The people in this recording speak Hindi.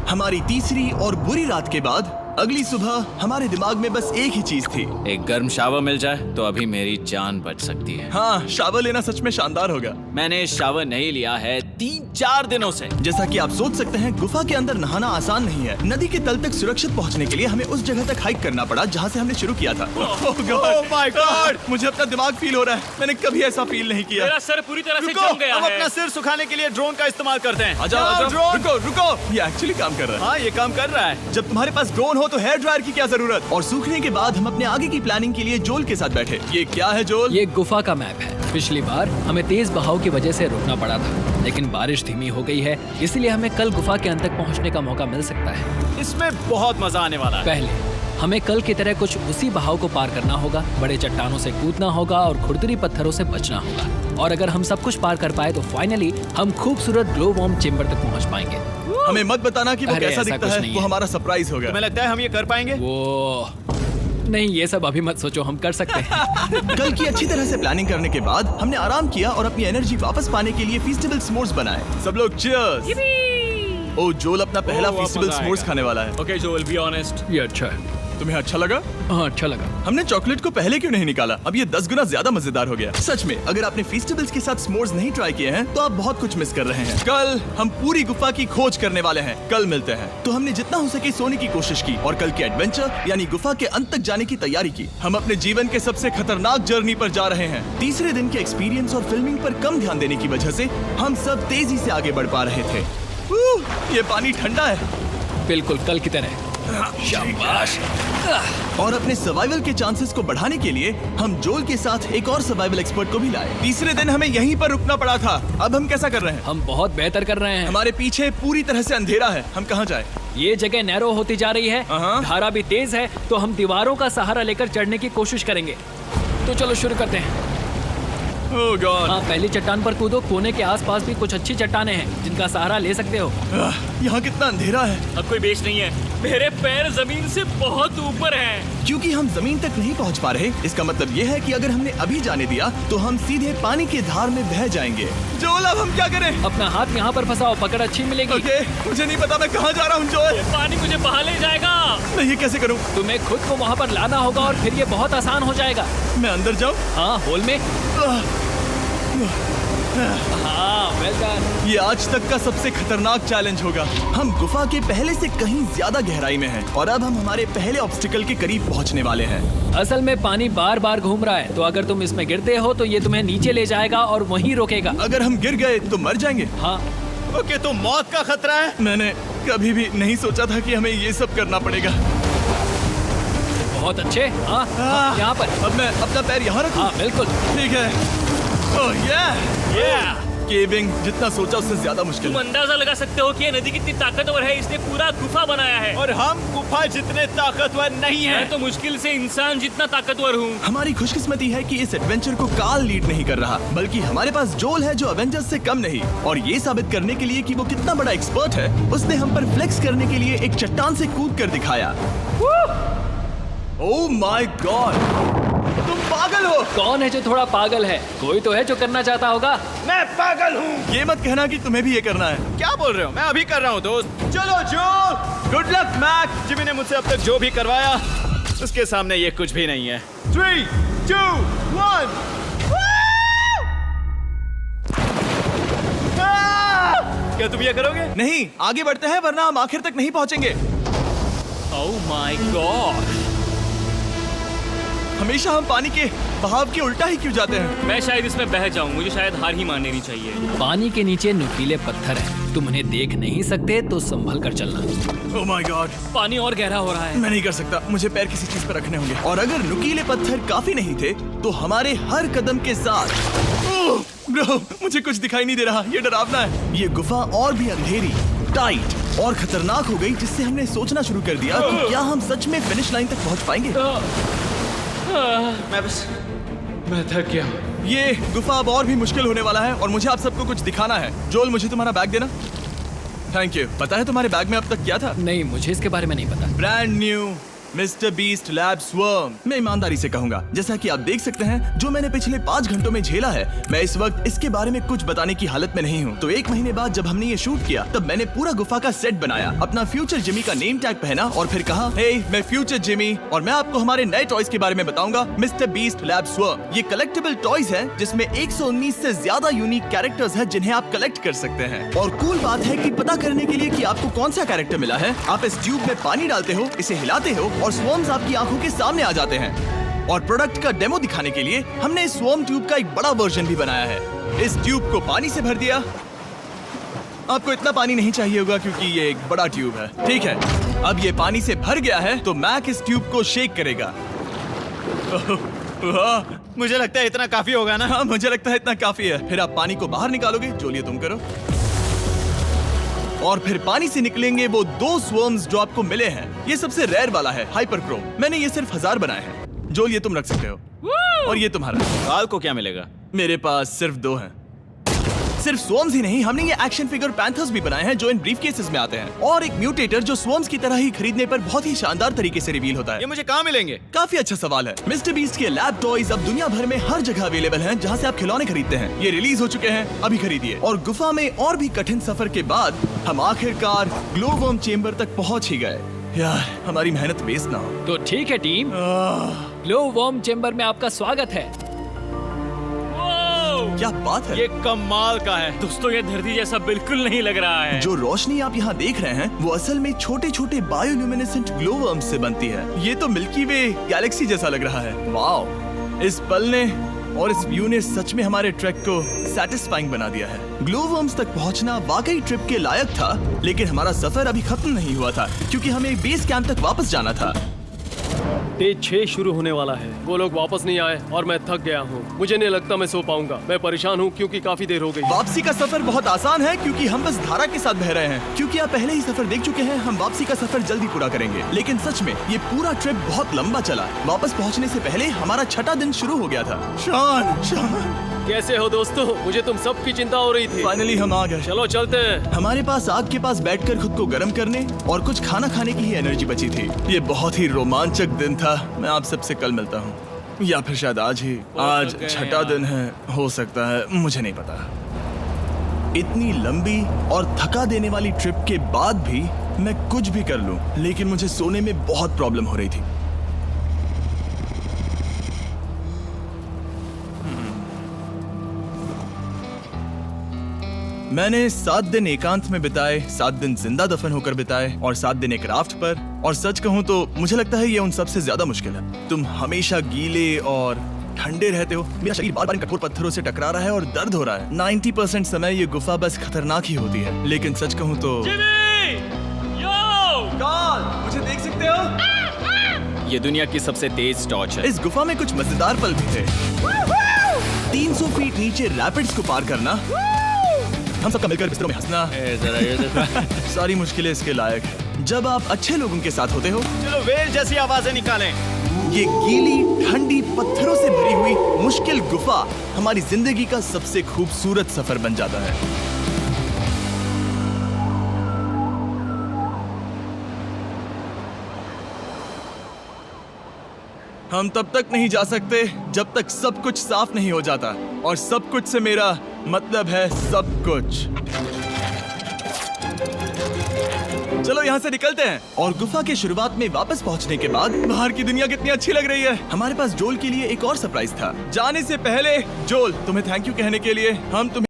हमारी तीसरी और बुरी रात के बाद अगली सुबह हमारे दिमाग में बस एक ही चीज थी। एक गर्म शावर मिल जाए तो अभी मेरी जान बच सकती है। हाँ, शावर लेना सच में शानदार होगा। मैंने शावर नहीं लिया है 3-4 दिनों से। जैसा कि आप सोच सकते हैं, गुफा के अंदर नहाना आसान नहीं है। नदी के तल तक सुरक्षित पहुंचने के लिए हमें उस जगह तक हाइक करना पड़ा जहाँ से हमने शुरू किया था। Oh my God! मुझे अपना दिमाग फील हो रहा है। मैंने कभी ऐसा फील नहीं किया। मेरा सर पूरी तरह से रुको, जम गया हम है। अपना सिर सुखाने के लिए ड्रोन का इस्तेमाल करते हैं। आजाओ, ड्रोन। रुको रुको, ये एक्चुअली काम कर रहा है। हाँ, ये काम कर रहा है। जब तुम्हारे पास ड्रोन हो तो हेयर ड्रायर की क्या जरूरत। और सूखने के बाद हम अपने आगे की प्लानिंग के लिए जोल के साथ बैठे। ये क्या है जोल? ये गुफा का मैप है। पिछली बार हमें तेज बहाव की वजह से रुकना पड़ा था, लेकिन बारिश धीमी हो गई है, इसलिए हमें कल गुफा के अंत तक पहुंचने का मौका मिल सकता है। इसमें बहुत मजा आने वाला है। पहले हमें कल की तरह कुछ उसी बहाव को पार करना होगा, बड़े चट्टानों से कूदना होगा और खुरदरी पत्थरों से बचना होगा। और अगर हम सब कुछ पार कर पाए तो फाइनली हम खूबसूरत ग्लो वार्म चेम्बर तक पहुंच पाएंगे। हमें मत बताना कि वो अरे, कैसा ऐसा दिखता कुछ है। नहीं वो है। हमारा सरप्राइज होगा। तुम्हें लगता है हम ये कर पाएंगे? वो नहीं, ये सब अभी मत सोचो, हम कर सकते हैं। कल की अच्छी तरह से प्लानिंग करने के बाद हमने आराम किया और अपनी एनर्जी वापस पाने के लिए फीस्टेबल स्मोर्स बनाए। सब लोग चीयर्स। ओ, जोल अपना पहला वाह, फीस्टेबल मजा स्मोर्स आएगा। खाने वाला है। Okay Joel, be honest. ये अच्छा है। तुम्हें अच्छा लगा? हाँ, अच्छा लगा। हमने चॉकलेट को पहले क्यों नहीं निकाला? अब ये 10 गुना ज्यादा मजेदार हो गया। सच में, अगर आपने फीस्टेबल्स के साथ स्मोर्स नहीं ट्राई किए हैं तो आप बहुत कुछ मिस कर रहे हैं। कल हम पूरी गुफा की खोज करने वाले हैं। कल मिलते हैं। तो हमने जितना हो सके सोने की कोशिश की और कल के एडवेंचर यानी गुफा के अंत तक जाने की तैयारी की। हम अपने जीवन के सबसे खतरनाक जर्नी पर जा रहे हैं। तीसरे दिन के एक्सपीरियंस और फिल्मिंग पर कम ध्यान देने की वजह से हम सब तेजी से आगे बढ़ पा रहे थे। ये पानी ठंडा है। बिल्कुल कल की तरह। शाबाश। और अपने सर्वाइवल के चांसेस को बढ़ाने के लिए हम जोल के साथ एक और सर्वाइवल एक्सपर्ट को भी लाए। तीसरे दिन हमें यहीं पर रुकना पड़ा था। अब हम कैसा कर रहे हैं? हम बहुत बेहतर कर रहे हैं। हमारे पीछे पूरी तरह से अंधेरा है। हम कहाँ जाए? ये जगह नैरो होती जा रही है, हाँ। धारा भी तेज है, तो हम दीवारों का सहारा लेकर चढ़ने की कोशिश करेंगे। तो चलो शुरू करते हैं। ओह गॉड, हाँ, पहली चट्टान पर कूदो। कोने के आसपास भी कुछ अच्छी चट्टानें हैं जिनका सहारा ले सकते हो। यहाँ कितना अंधेरा है। अब कोई बेस नहीं है। मेरे पैर जमीन से बहुत ऊपर हैं। क्योंकि हम जमीन तक नहीं पहुँच पा रहे, इसका मतलब ये है कि अगर हमने अभी जाने दिया तो हम सीधे पानी की धार में बह जाएंगे। जोल, अब हम क्या करें? अपना हाथ यहाँ पर फंसाओ, पकड़ अच्छी मिलेगी। ओके, मुझे नहीं पता मैं कहाँ जा रहा हूँ जोल। पानी मुझे बहा ले जाएगा। मैं ये कैसे करूँ? तुम्हें खुद को वहाँ पर लाना होगा और फिर ये बहुत आसान हो जाएगा। मैं अंदर जाऊँ? हाँ, होल में। हाँ, वेल डन। ये आज तक का सबसे खतरनाक चैलेंज होगा। हम गुफा के पहले से कहीं ज्यादा गहराई में हैं और अब हम हमारे पहले ऑब्स्टिकल के करीब पहुंचने वाले हैं। असल में पानी बार बार घूम रहा है, तो अगर तुम इसमें गिरते हो तो ये तुम्हें नीचे ले जाएगा और वहीं रोकेगा। अगर हम गिर गए तो मर जाएंगे। हाँ, ओके, तो मौत का खतरा है। मैंने कभी भी नहीं सोचा था कि हमें ये सब करना पड़ेगा। बहुत अच्छे। हाँ, यहाँ पर। अब मैं अपना पैर यहाँ रखूं? हाँ, बिल्कुल। ठीक है। ओह केविंग जितना सोचा उससे ज्यादा मुश्किल तुम है। अंदाजा लगा सकते हो कि ये नदी कितनी ताकतवर है। इसने पूरा गुफा बनाया है। और हम गुफा जितने ताकतवर नहीं मैं हैं। तो मुश्किल से इंसान जितना ताकतवर हूँ। हमारी खुशकिस्मती है कि इस एडवेंचर को काल लीड नहीं कर रहा, बल्कि हमारे पास जोल है जो अवेंजर्स से कम नहीं। और ये साबित करने के लिए कि वो कितना बड़ा एक्सपर्ट है, उसने हम पर फ्लेक्स करने के लिए एक चट्टान से कूद कर दिखाया। ओह माय गॉड, तुम पागल हो। कौन है जो थोड़ा पागल है? कोई तो है जो करना चाहता होगा। मैं पागल हूँ। ये मत कहना कि तुम्हें भी ये करना है। क्या बोल रहे हो? मैं अभी कर रहा हूँ दोस्त। चलो जो, गुड लक मैक। जिमी ने मुझसे अब तक जो भी करवाया उसके सामने ये कुछ भी नहीं है। 3, 2, 1। क्या तुम ये करोगे? नहीं, आगे बढ़ते हैं वरना हम आखिर तक नहीं पहुंचेंगे। ओह माय गॉड, हमेशा हम पानी के बहाव के उल्टा ही क्यों जाते हैं? मैं शायद इसमें बह जाऊं। मुझे शायद हार ही मान लेनी चाहिए। पानी के नीचे नुकीले पत्थर हैं। तुम उन्हें देख नहीं सकते तो संभल कर चलना। ओह माय गॉड, पानी और गहरा हो रहा है। मैं नहीं कर सकता। मुझे पैर किसी चीज पर रखने होंगे। और अगर नुकीले पत्थर काफी नहीं थे तो हमारे हर कदम के साथ ओह ब्रो, मुझे कुछ दिखाई नहीं दे रहा। ये डरावना है। ये गुफा और भी अंधेरी, टाइट और खतरनाक हो गई, जिससे हमने सोचना शुरू कर दिया कि क्या हम सच में फिनिश लाइन तक पहुंच पाएंगे। मैं थक गया हूँ। ये गुफा अब और भी मुश्किल होने वाला है और मुझे आप सबको कुछ दिखाना है। जोल, मुझे तुम्हारा बैग देना। Thank you. पता है तुम्हारे बैग में अब तक क्या था? नहीं, मुझे इसके बारे में नहीं पता। Brand new mister beast lab swarm. मैं ईमानदारी से कहूंगा, जैसा कि आप देख सकते हैं, जो मैंने पिछले 5 घंटों में झेला है, मैं इस वक्त इसके बारे में कुछ बताने की हालत में नहीं हूँ। तो 1 महीने बाद जब हमने ये शूट किया, तब मैंने पूरा गुफा का सेट बनाया, अपना फ्यूचर जिमी का नेम टैग पहना और फिर कहा, हे मैं फ्यूचर जिमी और मैं आपको हमारे नए टॉयज के बारे में बताऊंगा, मिस्टर बीस्ट लैब स्वर्म। ये कलेक्टेबल टॉयज हैं जिसमें 119 से ज्यादा यूनिक कैरेक्टर्स हैं जिन्हें आप कलेक्ट कर सकते हैं। और कूल बात है कि पता करने के लिए कि आपको कौन सा कैरेक्टर मिला है, आप इस ट्यूब में पानी डालते हो, इसे हिलाते हो और स्वर्म्स आपकी आंखों के सामने आ जाते हैं। और प्रोडक्ट का डेमो दिखाने के लिए हमने इस स्वर्म ट्यूब का एक बड़ा वर्जन भी बनाया है। इस ट्यूब को पानी से भर दिया। आपको इतना पानी नहीं चाहिए होगा क्योंकि ये एक बड़ा ट्यूब है। ठीक है, अब ये पानी से भर गया है तो मैक इस ट्यूब को शेक करेगा। मुझे लगता है इतना काफी होगा ना। हाँ, मुझे लगता है इतना काफी है। फिर आप पानी को बाहर निकालोगे, जो लिए तुम करो। और फिर पानी से निकलेंगे वो 2 स्वर्म्स जो आपको मिले हैं। ये सबसे रेयर वाला है, हाइपरक्रोम। मैंने ये सिर्फ 1000 बनाए हैं। जो लिए तुम रख सकते हो। और ये तुम्हारा। काल को क्या मिलेगा? मेरे पास सिर्फ 2 हैं। सिर्फ स्वर्म्स ही नहीं, हमने ये एक्शन फिगर पैंथर्स भी बनाए हैं जो इन ब्रीफ केसेस में आते हैं, और एक म्यूटेटर जो स्वर्म्स की तरह ही खरीदने पर बहुत ही शानदार तरीके से रिवील होता है। ये मुझे कहाँ मिलेंगे? काफी अच्छा सवाल है। मिस्टर बीस्ट के लैब टॉयज अब दुनिया भर में हर जगह अवेलेबल हैं जहां से आप खिलौने खरीदते हैं। ये रिलीज हो चुके हैं, अभी खरीदिए। और गुफा में और भी कठिन सफर के बाद हम आखिरकार ग्लो वर्म चेम्बर तक पहुंच ही गए। यार, हमारी मेहनत वेस्ट ना हो। तो ठीक है टीम, ग्लो वर्म चेम्बर में आपका स्वागत है। क्या बात है, ये कमाल का है। दोस्तों ये धरती जैसा बिल्कुल नहीं लग रहा है। जो रोशनी आप यहाँ देख रहे हैं वो असल में छोटे छोटे बायोल्यूमिनेसेंट ग्लो वर्म्स से बनती है। ये तो मिल्की वे गैलेक्सी जैसा लग रहा है। वाओ, इस पल ने और इस व्यू ने सच में हमारे ट्रैक को सैटिस्फाइंग बना दिया है। ग्लो वर्म्स तक पहुंचना वाकई ट्रिप के लायक था, लेकिन हमारा सफर अभी खत्म नहीं हुआ था क्योंकि हमें बेस कैंप तक वापस जाना था। डे 6 शुरू होने वाला है। वो लोग वापस नहीं आए और मैं थक गया हूँ। मुझे नहीं लगता मैं सो पाऊंगा। मैं परेशान हूँ क्योंकि काफी देर हो गई। वापसी का सफर बहुत आसान है क्योंकि हम बस धारा के साथ बह रहे हैं। क्योंकि आप पहले ही सफर देख चुके हैं, हम वापसी का सफर जल्दी पूरा करेंगे। लेकिन सच में ये पूरा ट्रिप बहुत लंबा चला। वापस पहुंचने से पहले हमारा 6ठा दिन शुरू हो गया था। शान, कैसे हो दोस्तों? मुझे तुम सबकी चिंता हो रही थी। फाइनली हम आ गए। चलो चलते हैं। हमारे पास आग के पास बैठकर खुद को गर्म करने और कुछ खाना खाने की ही एनर्जी बची थी। ये बहुत ही रोमांचक दिन था। मैं आप सबसे कल मिलता हूँ, या फिर शायद आज ही। आज 6ठा दिन है, हो सकता है, मुझे नहीं पता। इतनी लंबी और थका देने वाली ट्रिप के बाद भी मैं कुछ भी कर लूं, लेकिन मुझे सोने में बहुत प्रॉब्लम हो रही थी। मैंने 7 दिन एकांत में बिताए, 7 दिन जिंदा दफन होकर बिताए और 7 दिन एक राफ्ट पर। और सच कहूं तो मुझे लगता है ये उन सबसे ज्यादा मुश्किल है। तुम हमेशा गीले और ठंडे रहते हो। मेरा शरीर बार बार इन कठोर पत्थरों से टकरा रहा है और दर्द हो रहा है। 90% समय ये गुफा बस खतरनाक ही होती है। लेकिन सच कहूं तो काल, मुझे देख सकते हो? ये दुनिया की सबसे तेज टॉर्च है। इस गुफा में कुछ मजेदार पल भी थे। 300 फीट नीचे रैपिड्स को पार करना, हम सबका मिलकर बिस्तरों में हंसना, सारी मुश्किलें इसके लायक है जब आप अच्छे लोगों के साथ होते हो। चलो वेल जैसी आवाजें निकालें। ये गीली ठंडी पत्थरों से भरी हुई मुश्किल गुफा हमारी जिंदगी का सबसे खूबसूरत सफर बन जाता है। हम तब तक नहीं जा सकते जब तक सब कुछ साफ नहीं हो जाता, और सब कुछ से मेरा मतलब है सब कुछ। चलो यहाँ से निकलते हैं। और गुफा के शुरुआत में वापस पहुँचने के बाद बाहर की दुनिया कितनी अच्छी लग रही है। हमारे पास जोल के लिए एक और सरप्राइज था। जाने से पहले जोल, तुम्हें थैंक यू कहने के लिए हम तुम्हें